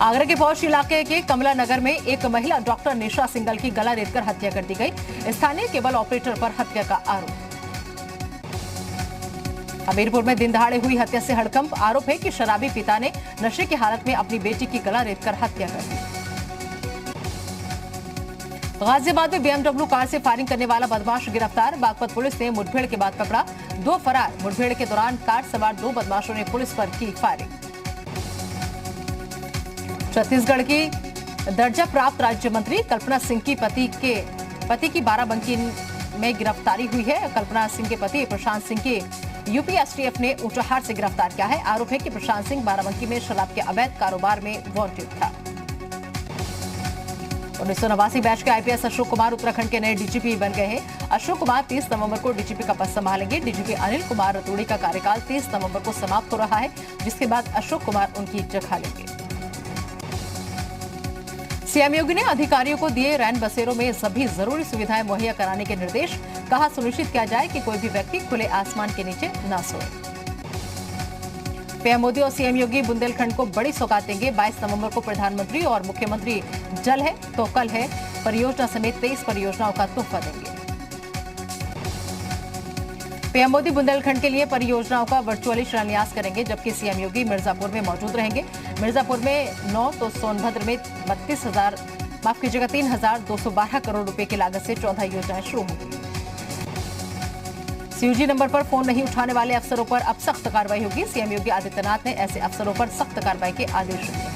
आगरा के पौष इलाके के कमला नगर में एक महिला डॉक्टर निशा सिंगल की गला रेतकर हत्या कर दी गई। स्थानीय केबल ऑपरेटर पर हत्या का आरोप। हमीरपुर में दिन दहाड़े हुई हत्या से हड़कंप। आरोप है कि शराबी पिता ने नशे की हालत में अपनी बेटी की गला रेतकर हत्या कर दी। गाजियाबाद में BMW कार से फायरिंग करने वाला बदमाश गिरफ्तार। बागपत पुलिस ने मुठभेड़ के बाद पकड़ा 2 फरार। मुठभेड़ के दौरान कार सवार 2 बदमाशों ने पुलिस पर की फायरिंग। छत्तीसगढ़ की दर्जा प्राप्त राज्य मंत्री कल्पना सिंह की पति की बाराबंकी में गिरफ्तारी हुई है। कल्पना सिंह के पति प्रशांत सिंह की यूपी STF ने ऊंचाहार से गिरफ्तार किया है। आरोप है कि प्रशांत सिंह बाराबंकी में शराब के अवैध कारोबार में वांटेड था। 1989 बैच के IPS अशोक कुमार उत्तराखंड के नए DGP बन गए हैं। अशोक कुमार 30 नवंबर को DGP का पद संभालेंगे। DGP अनिल कुमार रतूड़ी का कार्यकाल 30 नवंबर को समाप्त हो रहा है, जिसके बाद अशोक कुमार उनकी जगह लेंगे। सीएम योगी ने अधिकारियों को दिए रैन बसेरों में सभी जरूरी सुविधाएं मुहैया कराने के निर्देश। कहा सुनिश्चित किया जाए कि कोई भी व्यक्ति खुले आसमान के नीचे न सोए। पीएम मोदी और सीएम योगी बुंदेलखंड को बड़ी सौगात देंगे। 22 नवंबर को प्रधानमंत्री और मुख्यमंत्री जल है तो कल है परियोजना समेत 23 परियोजनाओं का तोहफा देंगे। पीएम मोदी बुंदेलखंड के लिए परियोजनाओं का वर्चुअली शिलान्यास करेंगे, जबकि सीएम योगी मिर्जापुर में मौजूद रहेंगे। मिर्जापुर में 9 तो सोनभद्र में 3,212 करोड़ रुपए की लागत से 14 योजनाएं शुरू होंगी। CUG नंबर पर फोन नहीं उठाने वाले अफसरों पर अब सख्त कार्रवाई होगी। सीएम योगी आदित्यनाथ ने ऐसे अफसरों पर सख्त कार्रवाई के आदेश दिए हैं।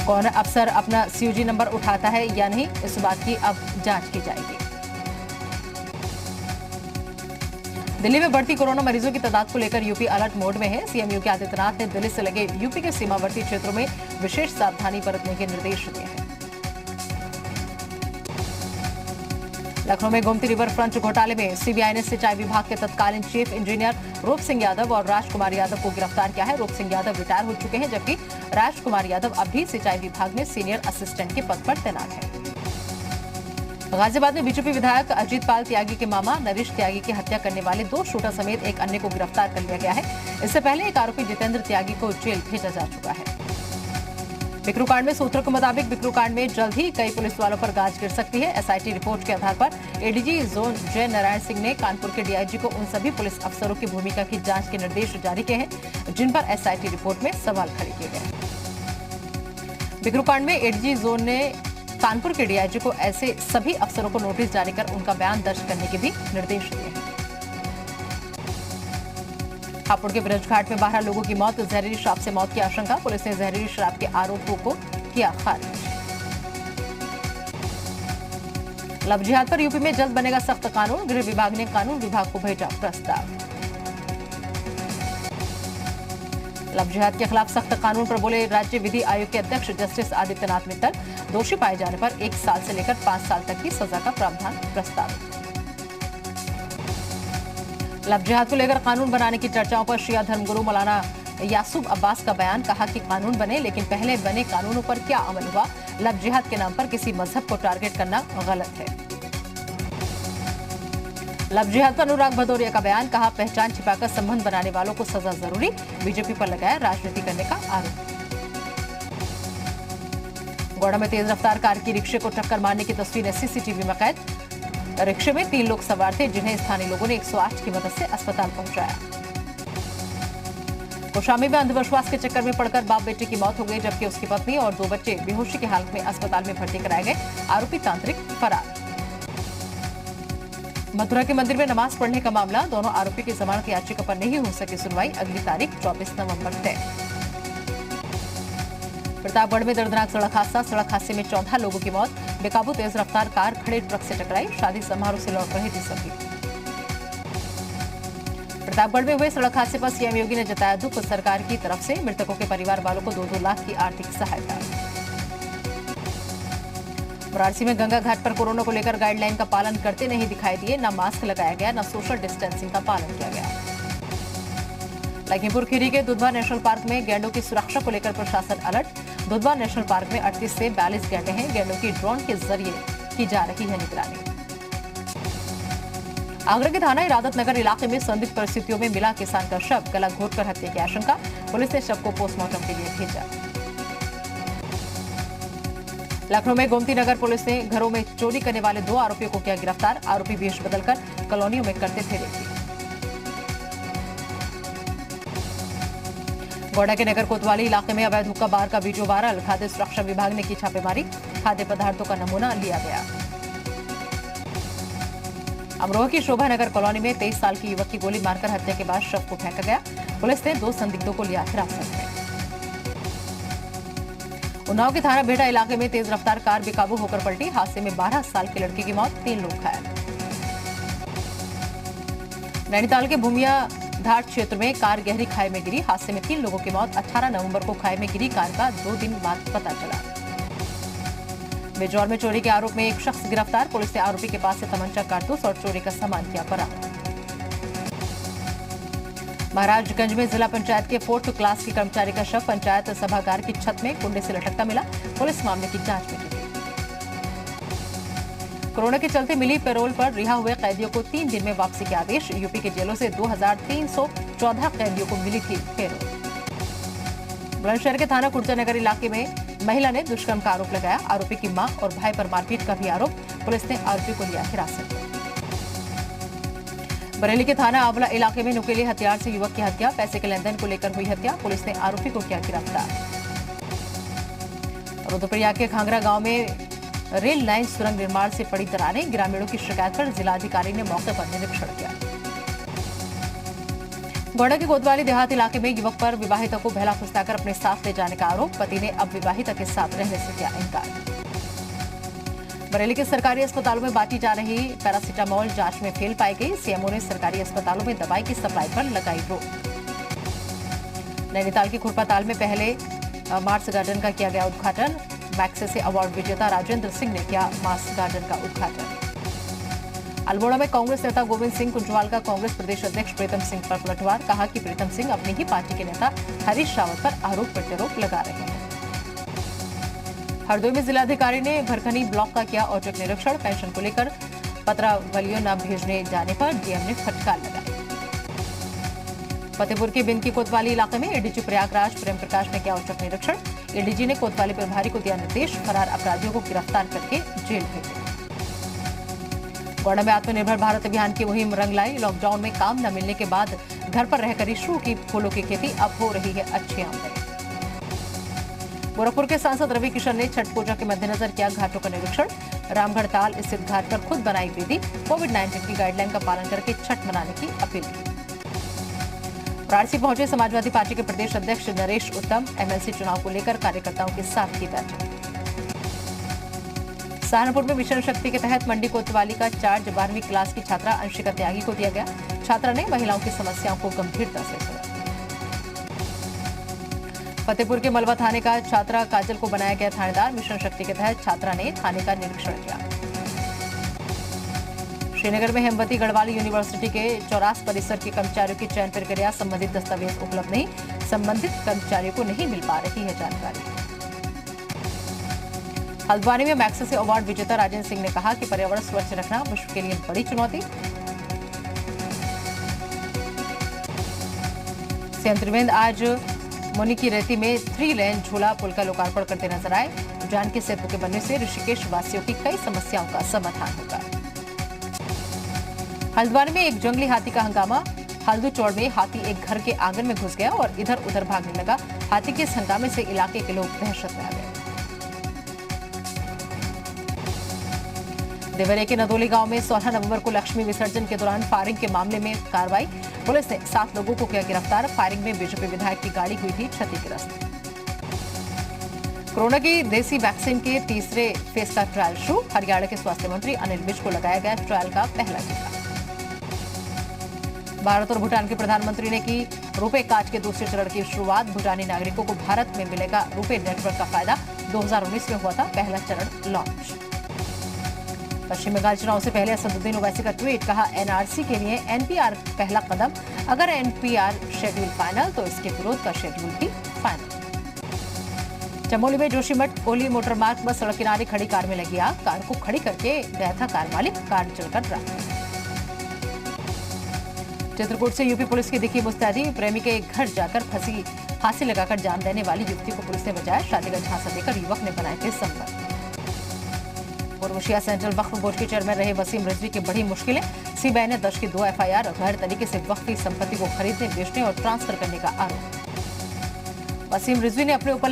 कौन अफसर अपना CUG नंबर उठाता है या नहीं, इस बात की अब जांच की जाएगी। दिल्ली में बढ़ती कोरोना मरीजों की तादाद को लेकर यूपी अलर्ट मोड में है। सीएम योगी आदित्यनाथ ने दिल्ली से लगे यूपी के सीमावर्ती क्षेत्रों में विशेष सावधानी बरतने के निर्देश दिए हैं। लखनऊ में गोमती रिवर फ्रंट घोटाले में सीबीआई ने सिंचाई विभाग के तत्कालीन चीफ इंजीनियर रूप सिंह यादव और राजकुमार यादव को गिरफ्तार किया है। रूप सिंह यादव रिटायर हो चुके हैं, जबकि राजकुमार यादव अब भी सिंचाई विभाग में सीनियर असिस्टेंट के पद पर तैनात हैं। गाजियाबाद में बीजेपी विधायक अजीत पाल त्यागी के मामा नरेश त्यागी की हत्या करने वाले 2 शूटर समेत एक अन्य को गिरफ्तार कर लिया गया है। इससे पहले एक आरोपी जितेंद्र त्यागी को जेल भेजा जा चुका है। बिकरू कांड में सूत्रों के मुताबिक बिकरू कांड में जल्द ही कई पुलिस वालों पर गाज गिर सकती है। SIT रिपोर्ट के आधार पर ADG जोन जय नारायण सिंह ने कानपुर के DIG को उन सभी पुलिस अफसरों की भूमिका की जांच के निर्देश जारी किए हैं जिन पर SIT रिपोर्ट में सवाल खड़े किए गए। बिकरू कांड में ADG जोन ने कानपुर के DIG को ऐसे सभी अफसरों को नोटिस जारी कर उनका बयान दर्ज करने के भी निर्देश दिए हैं। हापुड़ के ब्रजघाट में 12 लोगों की मौत। जहरीली शराब से मौत की आशंका। पुलिस ने जहरीली शराब के आरोपों को किया खारिज। लव जिहाद पर यूपी में जल्द बनेगा सख्त कानून। गृह विभाग ने कानून विभाग को भेजा प्रस्ताव। लव जिहाद के खिलाफ सख्त कानून पर बोले राज्य विधि आयोग के अध्यक्ष जस्टिस आदित्यनाथ मित्तल। दोषी पाए जाने पर 1 साल से लेकर 5 साल तक की सजा का प्रावधान प्रस्तावित। लव जिहाद को लेकर कानून बनाने की चर्चाओं पर शिया धर्मगुरु मौलाना यासूब अब्बास का बयान। कहा कि कानून बने, लेकिन पहले बने कानूनों पर क्या अमल हुआ। लव जिहाद के नाम पर किसी मजहब को टारगेट करना गलत है। लव जिहाद पर अनुराग भदौरिया का बयान। कहा पहचान छिपाकर संबंध बनाने वालों को सजा जरूरी। बीजेपी पर लगाया राजनीति करने का आरोप। गोड़ा में तेज रफ्तार कार की रिक्शे को टक्कर मारने की तस्वीरें CCTV में कैद। रिक्शे में 3 लोग सवार थे, जिन्हें स्थानीय लोगों ने 108 की मदद से अस्पताल पहुंचाया। कौशाम्बी में अंधविश्वास के चक्कर में पड़कर बाप बेटे की मौत हो गई, जबकि उसकी पत्नी और 2 बच्चे बेहोशी की हालत में अस्पताल में भर्ती कराए गए। आरोपी तांत्रिक फरार। मथुरा के मंदिर में नमाज पढ़ने का मामला। दोनों आरोपी की जमानत याचिका पर नहीं हो सकी सुनवाई। अगली तारीख 24 नवंबर तय। प्रतापगढ़ में दर्दनाक सड़क हादसा। सड़क हादसे में 14 लोगों की मौत। बेकाबू तेज रफ्तार कार खड़े ट्रक से टकराई। शादी समारोह से लौट रहे थे सभी। प्रतापगढ़ में हुए सड़क हादसे पर सीएम योगी ने जताया दुख। सरकार की तरफ से मृतकों के परिवार वालों को 2-2 लाख की आर्थिक सहायता। वाराणसी में गंगा घाट पर कोरोना को लेकर गाइडलाइन का पालन करते नहीं दिखाई दिए। न मास्क लगाया गया, न सोशल डिस्टेंसिंग का पालन किया गया। लखीमपुर खीरी के दुधवा नेशनल पार्क में गैंडों की सुरक्षा को लेकर प्रशासन अलर्ट। दुधवा नेशनल पार्क में 38 से 42 गैंडे हैं। गैंडों की ड्रोन के जरिए की जा रही है निगरानी। आगरा के थाना इरादत नगर इलाके में संदिग्ध परिस्थितियों में मिला किसान का शव, गला घोटकर हत्या की आशंका। पुलिस ने शव को पोस्टमार्टम के लिए भेजा। लखनऊ में गोमती नगर पुलिस ने घरों में चोरी करने वाले 2 आरोपियों को किया गिरफ्तार। आरोपी वेश बदलकर कॉलोनियों में करते थे रेकी। गोड़ा के नगर कोतवाली इलाके में अवैध हुक्का बार का वीडियो वायरल। खाद्य सुरक्षा विभाग ने की छापेमारी। खाद्य पदार्थों का नमूना लिया गया। अमरोहा की शोभा नगर कॉलोनी में 23 साल की युवक की गोली मारकर हत्या के बाद शव को फेंका गया। पुलिस ने 2 संदिग्धों को लिया हिरासत में। उन्नाव के थाना बेटा इलाके में तेज रफ्तार कार बेकाबू होकर पलटी। हादसे में 12 साल के लड़के की मौत, 3 लोग घायल। नैनीताल के भूमिया घाट क्षेत्र में कार गहरी खाई में गिरी। हादसे में 3 लोगों की मौत। 18 नवंबर को खाई में गिरी कार का 2 दिन बाद पता चला। बिजौर में चोरी के आरोप में एक शख्स गिरफ्तार। पुलिस ने आरोपी के पास से तमंचा, कारतूस और चोरी का सामान किया बरामद। महाराजगंज में जिला पंचायत के 4th क्लास के कर्मचारी का शव पंचायत सभागार की छत में कुंडे से लटकता मिला। पुलिस मामले की जांच में जुटी। कोरोना के चलते मिली पैरोल पर रिहा हुए कैदियों को 3 दिन में वापसी के आदेश। यूपी के जेलों से 2314 कैदियों को मिली थी पैरोल। बुलंदशहर के थाना कुर्जा नगर इलाके में महिला ने दुष्कर्म का आरोप लगाया। आरोपी की मां और भाई पर मारपीट का भी आरोप। पुलिस ने आरोपी को लिया हिरासत में। बरेली के थाना आंवला इलाके में नुकीले हथियार से युवक की हत्या। पैसे के लेनदेन को लेकर हुई हत्या। पुलिस ने आरोपी को किया गिरफ्तार। रुद्रप्रयाग के खांगरा गांव में रेल लाइन सुरंग निर्माण से पड़ी दरारें। ग्रामीणों की शिकायत पर जिलाधिकारी ने मौके पर निरीक्षण किया। गोड़ा के कोतवाली देहात इलाके में युवक पर विवाहिता को बहला फुसलाकर अपने साथ ले जाने का आरोप। पति ने अब विवाहिता के साथ रहने से किया इनकार। बरेली के सरकारी अस्पतालों में बांटी जा रही पैरासिटामोल जांच में फेल पाई गई। सीएमओ ने सरकारी अस्पतालों में दवाई की सप्लाई पर लगाई रोक। नैनीताल के खुरपाताल में पहले मार्स गार्डन का किया गया उद्घाटन। मैक्सेसे अवार्ड विजेता राजेंद्र सिंह ने किया मार्स गार्डन का उद्घाटन। अल्मोड़ा में कांग्रेस नेता गोविंद सिंह कुंजवाल का कांग्रेस प्रदेश अध्यक्ष प्रीतम सिंह पर पलटवार। कहा कि प्रीतम सिंह अपनी ही पार्टी के नेता हरीश रावत पर आरोप प्रत्यारोप लगा रहे हैं। हरदोई में जिलाधिकारी ने भरखनी ब्लॉक का किया औचक निरीक्षण। पेंशन को लेकर पत्रावलियों न भेजने जाने पर डीएम ने फटकार लगाई। फतेहपुर के बिंद की कोतवाली इलाके में एडीजी प्रयागराज प्रेम प्रकाश ने किया औचक निरीक्षण। एडीजी ने कोतवाली प्रभारी को दिया निर्देश, फरार अपराधियों को गिरफ्तार करके जेल भेजे। गोड़ा में आत्मनिर्भर भारत अभियान की मुहिम रंग लाई। लॉकडाउन में काम न मिलने के बाद घर पर रहकर ही शुरू की फूलों की खेती, अब हो रही है अच्छी आमदनी। गोरखपुर के सांसद रवि किशन ने छठ पूजा के मद्देनजर किया घाटों का निरीक्षण। रामगढ़ ताल स्थित घाट पर खुद बनाई वेदी। कोविड-19 की गाइडलाइन का पालन करके छठ मनाने की अपील की। वाराणसी पहुंचे समाजवादी पार्टी के प्रदेश अध्यक्ष नरेश उत्तम। एमएलसी चुनाव को लेकर कार्यकर्ताओं के साथ की बैठक। सहारनपुर में मिशन शक्ति के तहत मंडी कोतवाली का चार्ज 12वीं क्लास की छात्रा अंशिका त्यागी को दिया गया। छात्रा ने महिलाओं की समस्याओं को गंभीरता से सुना। फतेहपुर के मलवा थाने का छात्रा काजल को बनाया गया थानेदार। मिशन शक्ति के तहत छात्रा ने थाने का निरीक्षण किया। श्रीनगर में हेमवती गढ़वाल यूनिवर्सिटी के चौरास परिसर के कर्मचारियों की चयन प्रक्रिया संबंधित दस्तावेज उपलब्ध नहीं। संबंधित कर्मचारियों को नहीं मिल पा रही है जानकारी। हल्द्वानी में मैक्सेसे अवार्ड विजेता राजेंद्र सिंह ने कहा कि पर्यावरण स्वच्छ रखना विश्व के लिए बड़ी चुनौती। सीएम त्रिवेंद्र आज मुनि की रेती में 3 लेन झूला पुल का लोकार्पण करते नजर आए। जानकी सेतु के बनने से ऋषिकेश वासियों की कई समस्याओं का समाधान होगा। हल्द्वानी में एक जंगली हाथी का हंगामा। हल्दू चौड़ में हाथी एक घर के आंगन में घुस गया और इधर उधर भागने लगा। हाथी के इस हंगामे से इलाके के लोग दहशत में आ गए। देवरिया के नदोली गांव में 16 नवंबर को लक्ष्मी विसर्जन के दौरान फायरिंग के मामले में कार्रवाई। पुलिस ने 7 लोगों को किया गिरफ्तार। फायरिंग में बीजेपी विधायक की गाड़ी हुई थी क्षतिग्रस्त। कोरोना की देसी वैक्सीन के तीसरे फेज का ट्रायल शुरू। हरियाणा के स्वास्थ्य मंत्री अनिल विज को लगाया गया ट्रायल का पहला टीका। भारत और भूटान के प्रधानमंत्री ने की रुपे कार्ड के दूसरे चरण की शुरुआत। भूटानी नागरिकों को भारत में मिलेगा रुपे नेटवर्क का फायदा। 2019 में हुआ था पहला चरण लॉन्च। पश्चिम बंगाल चुनाव से पहले असदुद्दीन ओवैसी का ट्वीट, कहा एनआरसी के लिए एनपीआर पहला कदम। अगर एनपीआर शेड्यूल फाइनल तो इसके विरोध का शेड्यूल भी फाइनल। चमोली में जोशीमठ कोली मोटर मार्ग पर सड़क किनारे खड़ी कार में लगी आग। कार को खड़ी करके गया था कार मालिक। कार जलकर राख। चित्रकूट से यूपी पुलिस की दिखी मुस्तैदी। प्रेमी के घर जाकर फांसी लगाकर जान देने वाली युवती को पुलिस ने बचाया। शादी का झांसा देकर युवक ने बनाए थे संबंध। पूर्व एशिया सेंट्रल वक्फ बोर्ड के चेयरमैन रहे वसीम रिजवी की बड़ी मुश्किलें। सीबीआई ने दर्ज की 2 एफआईआर। गैर तरीके से वक्फ संपत्ति को खरीदने, बेचने और ट्रांसफर करने का आरोप। वसीम रिजवी ने अपने ऊपर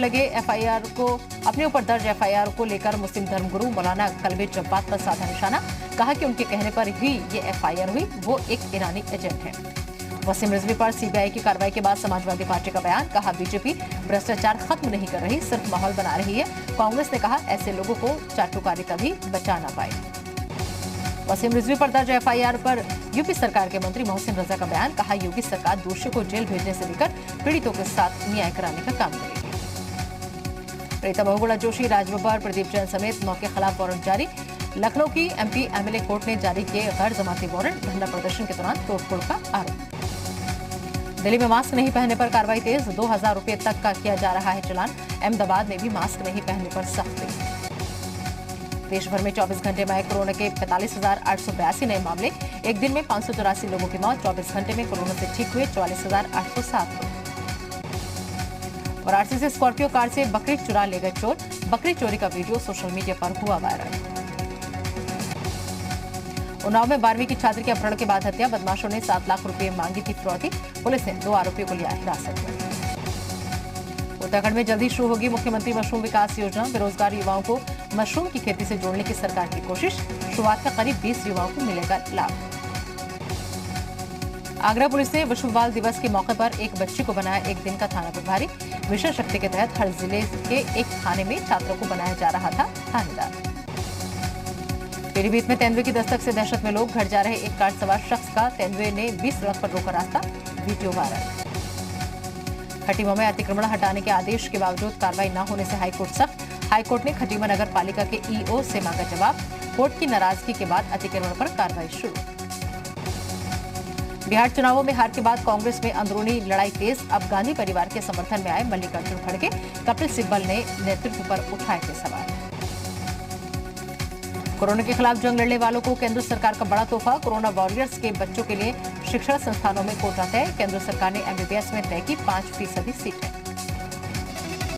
दर्ज एफआईआर को लेकर मुस्लिम धर्मगुरु मौलाना कल्बे जब्बात पर साधा निशाना। कहा कि उनके कहने पर ही ये एफआईआर हुई, वो एक ईरानी एजेंट है। वसीम रिजवी पर सीबीआई की कार्रवाई के बाद समाजवादी पार्टी का बयान। कहा बीजेपी भ्रष्टाचार खत्म नहीं कर रही, सिर्फ माहौल बना रही है। कांग्रेस ने कहा ऐसे लोगों को चाटुकारी कभी बचा ना पाए। वसीम रिजवी पर दर्ज एफआईआर पर यूपी सरकार के मंत्री मोहसिन रजा का बयान। कहा योगी सरकार दोषियों को जेल भेजने से लेकर पीड़ितों के साथ न्याय कराने का काम करेगी। प्रीता बहुगुणा जोशी, राजबब्बर, प्रदीप जैन समेत 9 के खिलाफ वारंट जारी। लखनऊ की एमपी एमएलए कोर्ट ने जारी किए गैर जमाती वारंट। धरना प्रदर्शन के दौरान तोड़फोड़ का आरोप। दिल्ली में मास्क नहीं पहनने पर कार्रवाई तेज। 2000 रुपए तक का किया जा रहा है चालान। अहमदाबाद में भी मास्क नहीं पहनने पर सख्ती। देश भर में 24 घंटे में आए कोरोना के 45,882 नए मामले। एक दिन में 584 लोगों की मौत। 24 घंटे में कोरोना से ठीक हुए 44,807 लोग। वाराणसी से स्कॉर्पियो कार से बकरी चुरा ले गए चोर। बकरी चोरी का वीडियो सोशल मीडिया पर हुआ वायरल। उन्नाव में 12वीं की छात्र के अपहरण के बाद हत्या। बदमाशों ने 7 लाख रुपए मांगी थी फिरौती। पुलिस ने 2 आरोपियों को लिया हिरासत में। उत्तराखंड में जल्दी शुरू होगी मुख्यमंत्री मशरूम विकास योजना। बेरोजगार युवाओं को मशरूम की खेती से जोड़ने की सरकार की कोशिश। शुरुआत में करीब 20 युवाओं को मिलेगा लाभ। आगरा पुलिस ने विश्व बाल दिवस के मौके पर एक बच्ची को बनाया एक दिन का थाना प्रभारी। मिशन शक्ति के तहत हर जिले के एक थाने में छात्रों को बनाया जा रहा था थानेदार। पीलीभीत में तेंदुए की दस्तक से दहशत में लोग। घर जा रहे एक कार सवार शख्स का तेंदुए ने 20 सड़क पर रोका रास्ता। Video viral. खटीमा में अतिक्रमण हटाने के आदेश के बावजूद कार्रवाई न होने से हाईकोर्ट सख्त। हाईकोर्ट ने खटीमा नगर पालिका के ईओ से मांगा जवाब। कोर्ट की नाराजगी के बाद अतिक्रमण पर कार्रवाई शुरू। बिहार चुनावों में हार के बाद कांग्रेस में अंदरूनी लड़ाई तेज। अब गांधी परिवार के समर्थन में आए मल्लिकार्जुन खड़गे। कपिल सिब्बल ने नेतृत्व पर उठाए थे सवाल। कोरोना के खिलाफ जंग लड़ने वालों को केंद्र सरकार का बड़ा तोहफा। कोरोना वॉरियर्स के बच्चों के लिए शिक्षण संस्थानों में कोटा तय। केंद्र सरकार ने एमबीबीएस में तय की 5% सीटें।